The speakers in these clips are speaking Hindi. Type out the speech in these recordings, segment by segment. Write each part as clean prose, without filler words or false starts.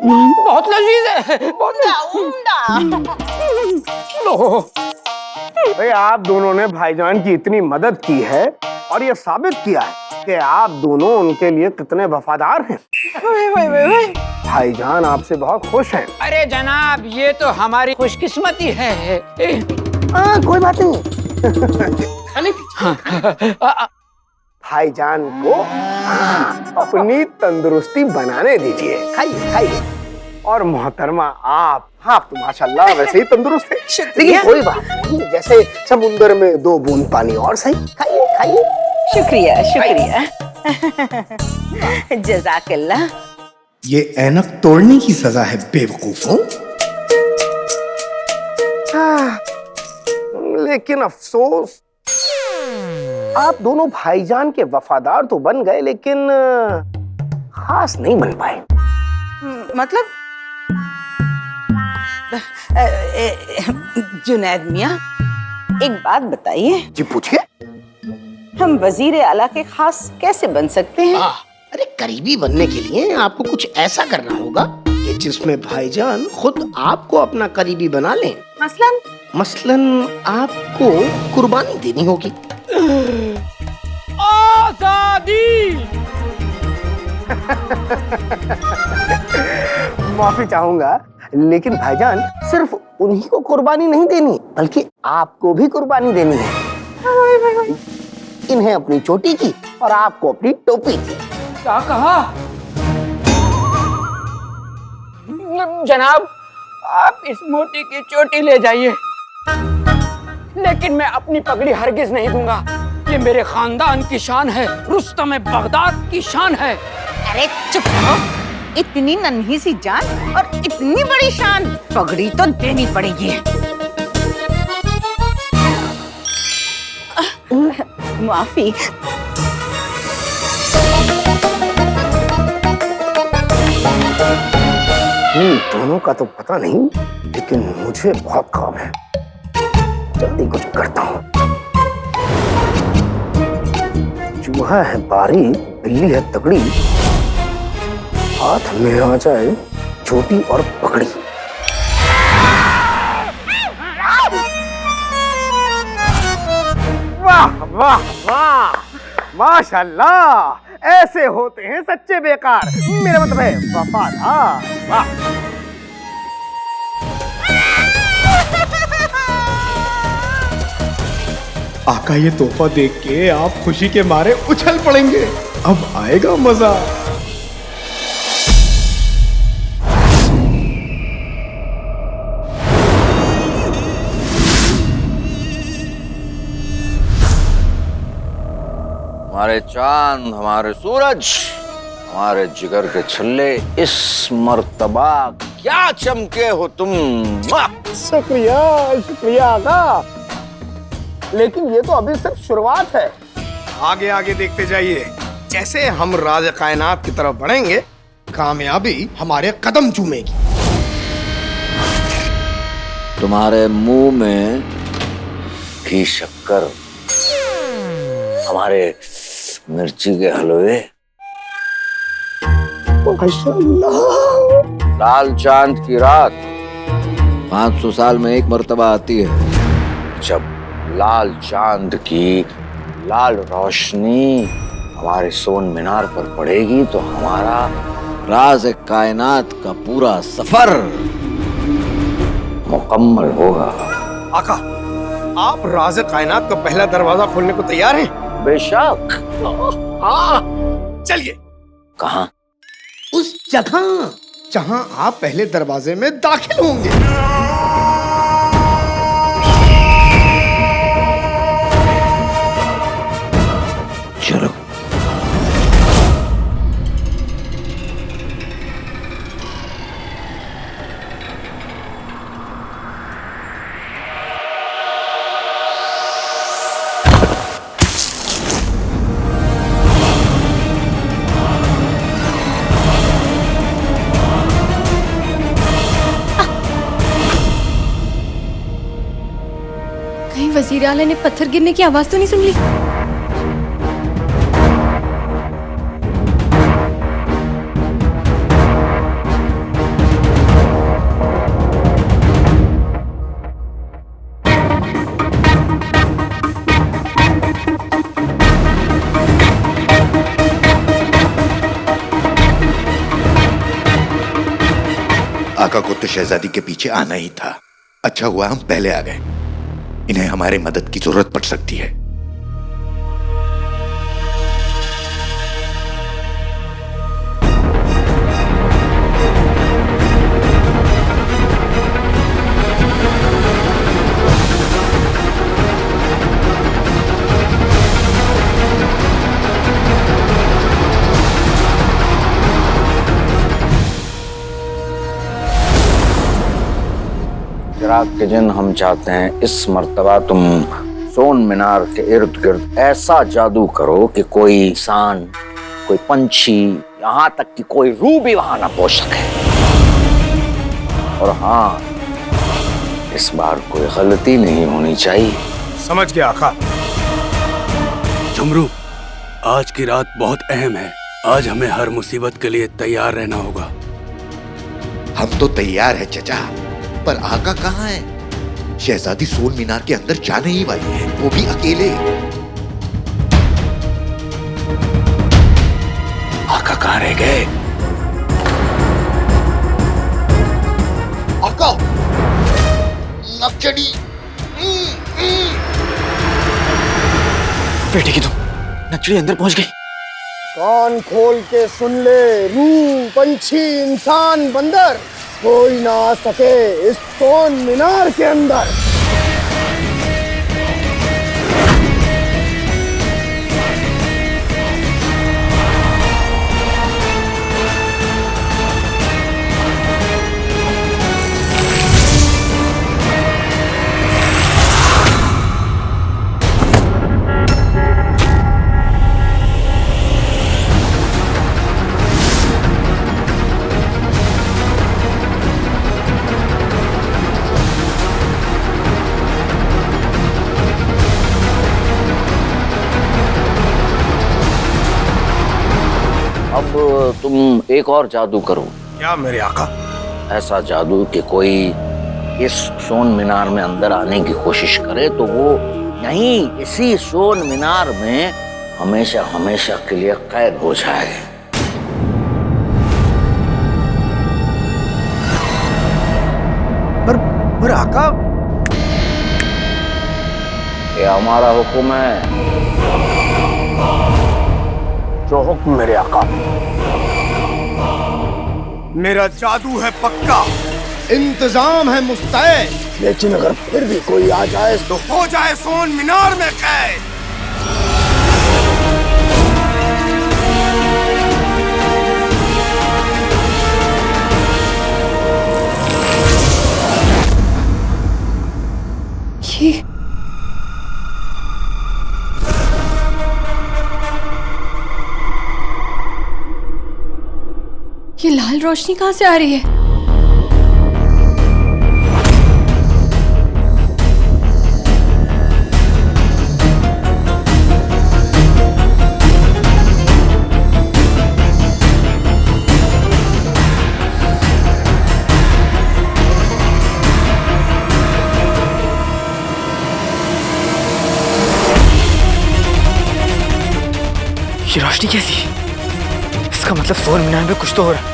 बहुत लजीज है, बहुत उम्दा। लो। भाई आप दोनों ने भाईजान की इतनी मदद की है और ये साबित किया है कि आप दोनों उनके लिए कितने वफादार हैं। भाईजान आपसे बहुत खुश हैं। अरे जनाब, ये तो हमारी खुशकिस्मती है। कोई बात नहीं। भाईजान को अपनी तंदुरुस्ती बनाने दीजिए, खाइए खाइए। और मोहतरमा आप तो माशाल्लाह वैसे ही तंदुरुस्त है। लेकिन कोई बात नहीं, जैसे समुंदर में 2 बूंद पानी और सही। खाइए खाइए। शुक्रिया शुक्रिया। जज़ाकल्लाह। ये ऐनक तोड़ने की सजा है बेवकूफों। लेकिन अफसोस, आप दोनों भाईजान के वफादार तो बन गए लेकिन खास नहीं बन पाए। मतलब जुनैद मियाँ, एक बात बताइए। जी पूछिए। हम वजीर आला के खास कैसे बन सकते हैं? अरे करीबी बनने के लिए आपको कुछ ऐसा करना होगा कि जिसमें भाईजान खुद आपको अपना करीबी बना लें। मसलन आपको कुर्बानी देनी होगी। आजादी। माफी चाहूंगा, लेकिन भाईजान सिर्फ उन्हीं को कुर्बानी नहीं देनी बल्कि आपको भी कुर्बानी देनी है। इन्हें अपनी चोटी की और आपको अपनी टोपी की। क्या कहा जनाब? आप इस मोटी की चोटी ले जाइए, लेकिन मैं अपनी पगड़ी हरगिज नहीं दूंगा। ये मेरे खानदान की शान है, रुस्तम बगदाद की शान है। अरे चुप रहो। इतनी नन्ही सी जान और इतनी बड़ी शान, पगड़ी तो देनी पड़ेगी। माफी। दोनों का तो पता नहीं, लेकिन मुझे बहुत काम है। जल्दी कुछ करता हूँ। चूहा है बारी, बिल्ली है तगड़ी, हाथ में आ जाए छोटी और पकड़ी। वाह वाह वाह, माशाल्लाह, ऐसे होते हैं सच्चे बेकार। मेरा मतलब है वफादार। वाह। आका ये तोहफा देख के आप खुशी के मारे उछल पड़ेंगे। अब आएगा मजा। हमारे चांद, हमारे सूरज, हमारे जिगर के छल्ले, इस मर्तबा क्या चमके हो तुम। शुक्रिया शुक्रिया आका, लेकिन ये तो अभी सिर्फ शुरुआत है। आगे आगे देखते जाइए। जैसे हम राज कायनात की तरफ बढ़ेंगे, कामयाबी हमारे कदम चूमेगी। तुम्हारे मुंह में घी शक्कर, हमारे मिर्ची के हलवे। लाल चांद की रात 500 साल में एक मर्तबा आती है, जब लाल चांद की लाल रोशनी हमारे सोन मीनार पर पड़ेगी तो हमारा राज कायनात का पूरा सफर मुकम्मल होगा। आका, आप राज कायनात का पहला दरवाजा खोलने को तैयार हैं? बेशक। चलिए। कहाँ? उस जगह जहां आप पहले दरवाजे में दाखिल होंगे। चलो। कहीं वजीर आला ने पत्थर गिरने की आवाज तो नहीं सुन ली? आका को तो शहजादी के पीछे आना ही था। अच्छा हुआ हम पहले आ गए। इन्हें हमारे मदद की जरूरत पड़ सकती है। चिराग के जिन, हम चाहते हैं इस मर्तबा तुम सोन मीनार के इर्द गिर्द ऐसा जादू करो कि कोई इंसान, कोई पंछी, यहाँ तक कि कोई रूह भी वहां ना पहुंच सके। और हाँ, इस बार कोई गलती नहीं होनी चाहिए। समझ गया आका। झुमरू, आज की रात बहुत अहम है। आज हमें हर मुसीबत के लिए तैयार रहना होगा। हम तो तैयार है चचा, पर आका कहाँ है? शहजादी सोन मीनार के अंदर जाने ही वाली है, वो भी अकेले। आका कहाँ रह गए? आका, नक्चड़ी। बेटे की तुम, नक्चड़ी अंदर पहुंच गई। कान खोल के सुन ले, रूह, पंछी, इंसान, बंदर, कोई ना आ सके इस सोन मीनार के अंदर। अब तुम एक और जादू करो। क्या मेरे आका? ऐसा जादू कि कोई इस सोन मीनार में अंदर आने की कोशिश करे तो वो यहीं इसी सोन मीनार में हमेशा हमेशा के लिए कैद हो जाए। पर आका, ये हमारा हुक्म है। जो हुक्म मेरे आका। मेरा जादू है पक्का, इंतजाम है मुस्तैद। लेकिन अगर फिर भी कोई आ जाए तो हो जाए सोन मीनार में कैद। ये लाल रोशनी कहाँ से आ रही है? ये रोशनी कैसी? इसका मतलब सोन मीनार में कुछ तो हो रहा है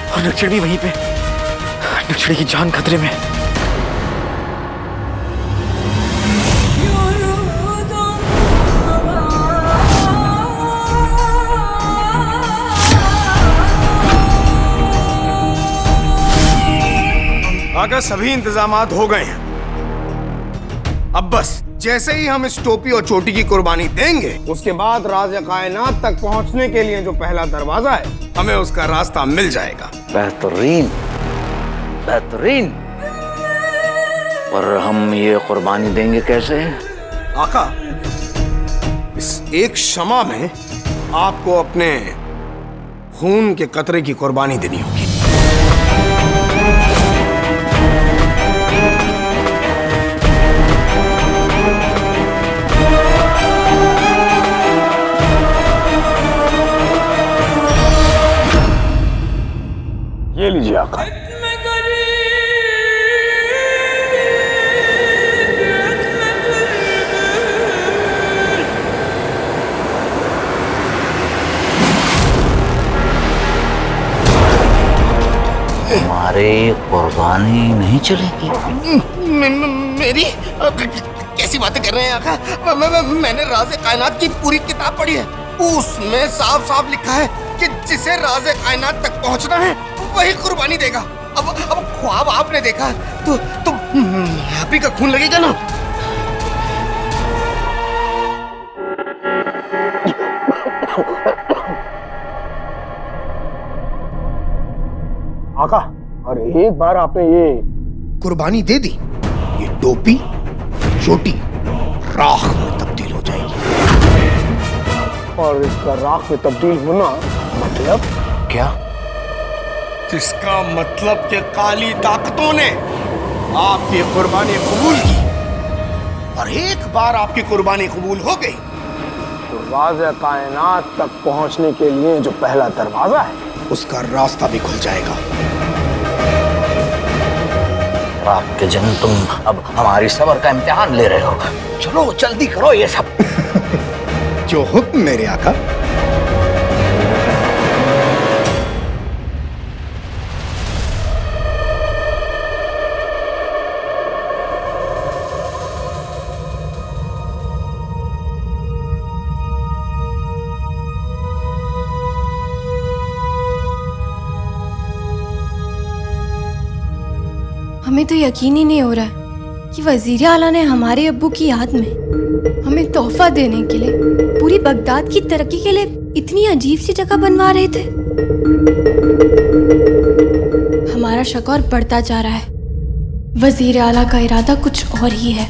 और नक्चड़ भी वहीं पे। नक्चड़ की जान खतरे में। आका, सभी इंतजामात हो गए हैं। अब बस जैसे ही हम इस टोपी और चोटी की कुर्बानी देंगे, उसके बाद राज कायनात तक पहुंचने के लिए जो पहला दरवाजा है, हमें उसका रास्ता मिल जाएगा। बेहतरीन, बेहतरीन। पर हम ये कुर्बानी देंगे कैसे? आका, इस एक शमा में आपको अपने खून के कतरे की कुर्बानी देनी होगी। ये लीजिए आका। हमारे तुम्हारी कुर्बानी नहीं चलेगी? मेरी कैसी बातें कर रहे हैं आका? मैंने राज़े कायनात की पूरी किताब पढ़ी है, उसमें साफ साफ लिखा है कि जिसे राज़े कायनात तक पहुंचना है वही कुर्बानी देगा। अब ख्वाब आपने देखा तो आप ही का खून लगेगा ना। आका, और एक बार आपने ये कुर्बानी दे दी, ये टोपी चोटी राख में तब्दील हो जाएगी। और इसका राख में तब्दील होना मतलब क्या? इसका मतलब कि काली ताकतों ने आपकी कुर्बानी कबूल की, और एक बार आपकी कुर्बानी कबूल हो गई तो राज़े कायनात तक पहुंचने के लिए जो पहला दरवाजा है उसका रास्ता भी खुल जाएगा। रात के जन, तुम अब हमारी सब्र का इम्तिहान ले रहे हो। चलो जल्दी करो ये सब। जो हुक्म मेरे आका। हमें तो यकीन ही नहीं हो रहा है कि वजीर आला ने हमारे अब्बू की याद में हमें तोहफा देने के लिए पूरी बगदाद की तरक्की के लिए इतनी अजीब सी जगह बनवा रहे थे। हमारा शक और बढ़ता जा रहा है। वजीर आला का इरादा कुछ और ही है।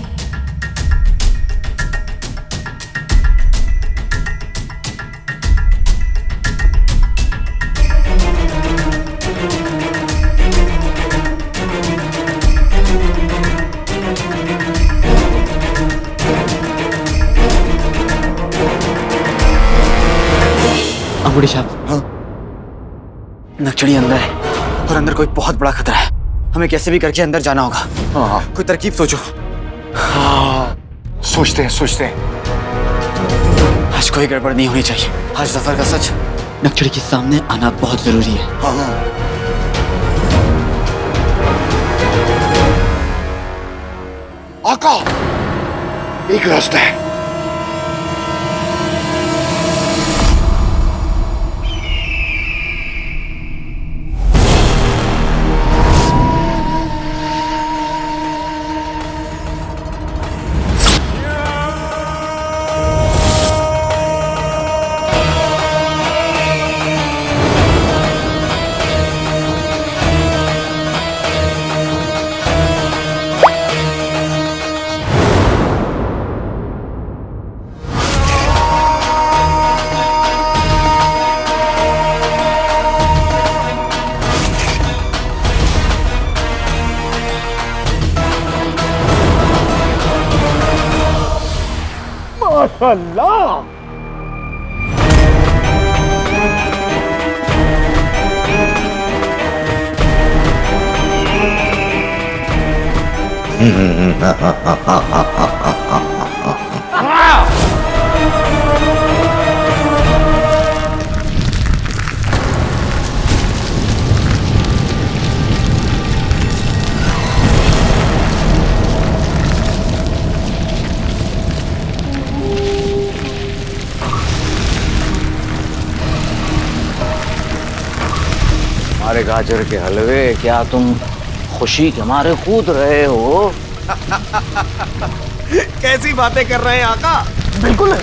अंगूठी साहब, हाँ? नक्सली अंदर है और अंदर कोई बहुत बड़ा खतरा है। हमें कैसे भी करके अंदर जाना होगा। हाँ। कोई तरकीब सोचो। हाँ, सोचते हैं। आज कोई गड़बड़ नहीं होनी चाहिए। आज जफर का सच नक्सली के सामने आना बहुत जरूरी है। हाँ। आका, एक रास्ता है। माशाल्लाह। हमारे गाजर के हलवे, क्या तुम खुशी के मारे कूद रहे हो? कैसी बातें कर रहे हैं आका? बिल्कुल है।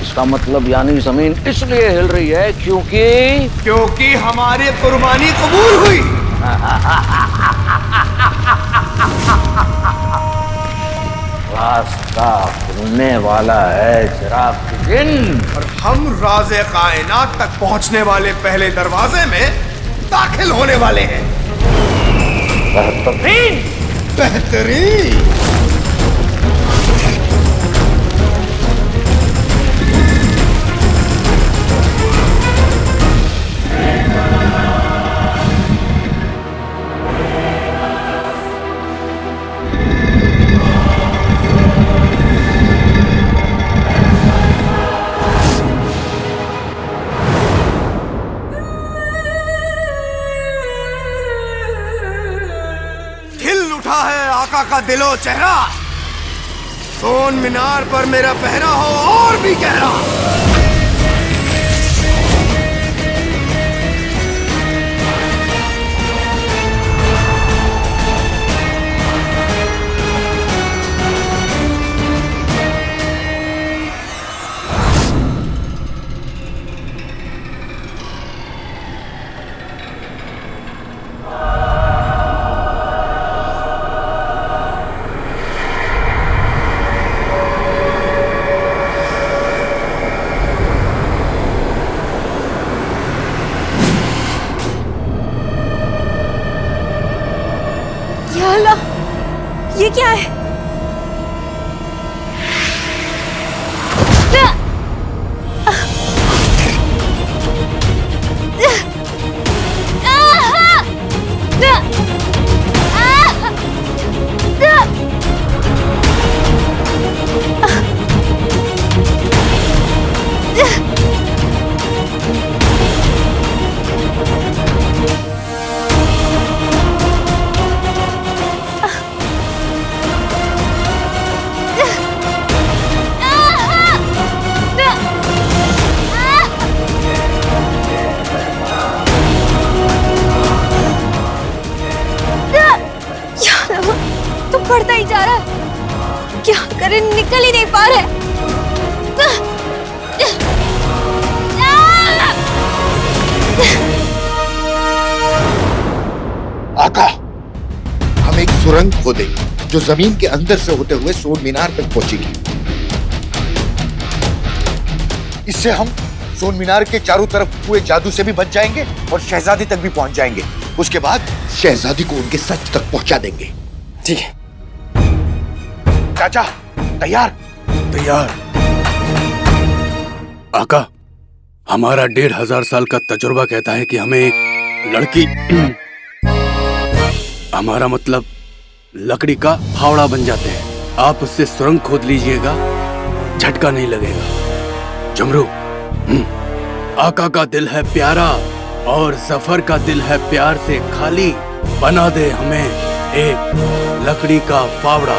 इसका मतलब यानी जमीन इसलिए हिल रही है क्योंकि हमारी कुर्बानी कबूल हुई। रास्ता खुलने वाला है चिराग के दिन, और हम राज़े कायनात तक पहुंचने वाले पहले दरवाजे में दाखिल होने वाले हैं। बेहतरीन। आका का दिलो चेहरा, सोन मीनार पर मेरा पहरा हो और भी गहरा। या अल्लाह, ये क्या है? तो बढ़ता ही जा रहा है, क्या करें, निकल ही नहीं पा रहे। आका, हम एक सुरंग खोदेंगे जो जमीन के अंदर से होते हुए सोन मीनार तक पहुंचेगी। इससे हम सोन मीनार के चारों तरफ हुए जादू से भी बच जाएंगे और शहजादी तक भी पहुंच जाएंगे। उसके बाद शहजादी को उनके सच तक पहुंचा देंगे। ठीक है चाचा, तैयार? तैयार। आका, हमारा 1500 साल का तजुर्बा कहता है कि हमें एक लड़की हमारा मतलब लकड़ी का फावड़ा बन जाते हैं। आप उससे सुरंग खोद लीजिएगा, झटका नहीं लगेगा। जमरू, आका का दिल है प्यारा और जफर का दिल है प्यार से खाली। बना दे हमें एक लकड़ी का फावड़ा।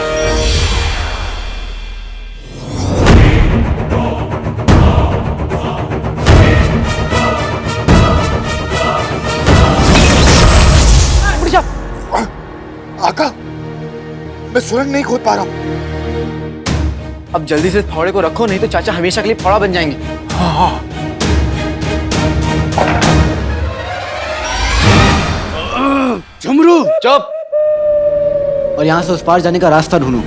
आका, मैं सुरंग नहीं खोद पा रहा हूं। अब जल्दी से फावड़े को रखो, नहीं तो चाचा हमेशा के लिए फावड़ा बन जाएंगे। हाँ। झुमरू, चुप! और यहाँ से उस पार जाने का रास्ता ढूंढो।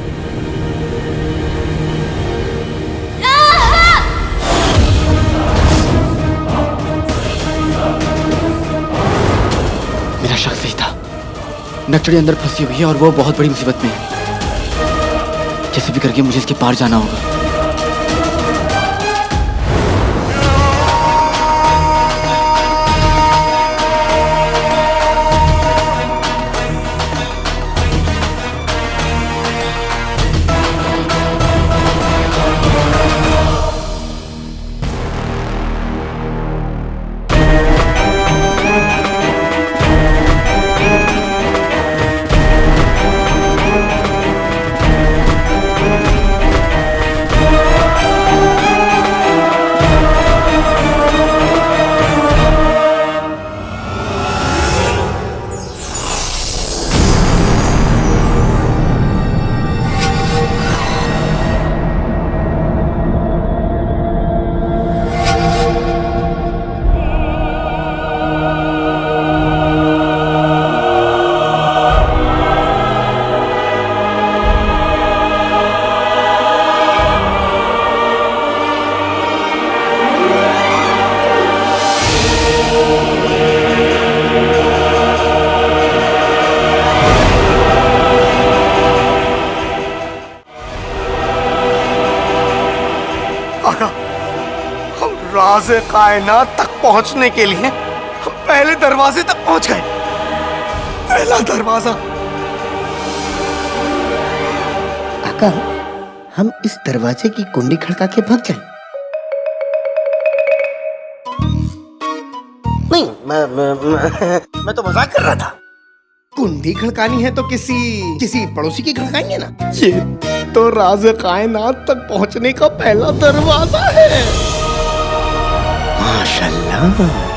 मेरा शक सही था, नकचड़ी अंदर फंसी हुई है और वो बहुत बड़ी मुसीबत में है। कैसे भी करके मुझे इसके पार जाना होगा। राज़े कायनात तक पहुंचने के लिए हम पहले दरवाजे तक पहुंच गए। पहला दरवाजा। आका, हम इस दरवाजे की कुंडी खड़का के भाग जाएं। नहीं, मैं तो मजाक कर रहा था। कुंडी खड़कानी है तो किसी पड़ोसी की खड़काएंगे ना। ये तो राज कायनात तक पहुंचने का पहला दरवाजा है। माशाल्लाह।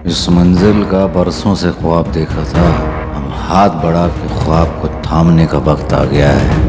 इस मंजिल का बरसों से ख्वाब देखा था, अब हाथ बढ़ा के ख्वाब को थामने का वक्त आ गया है।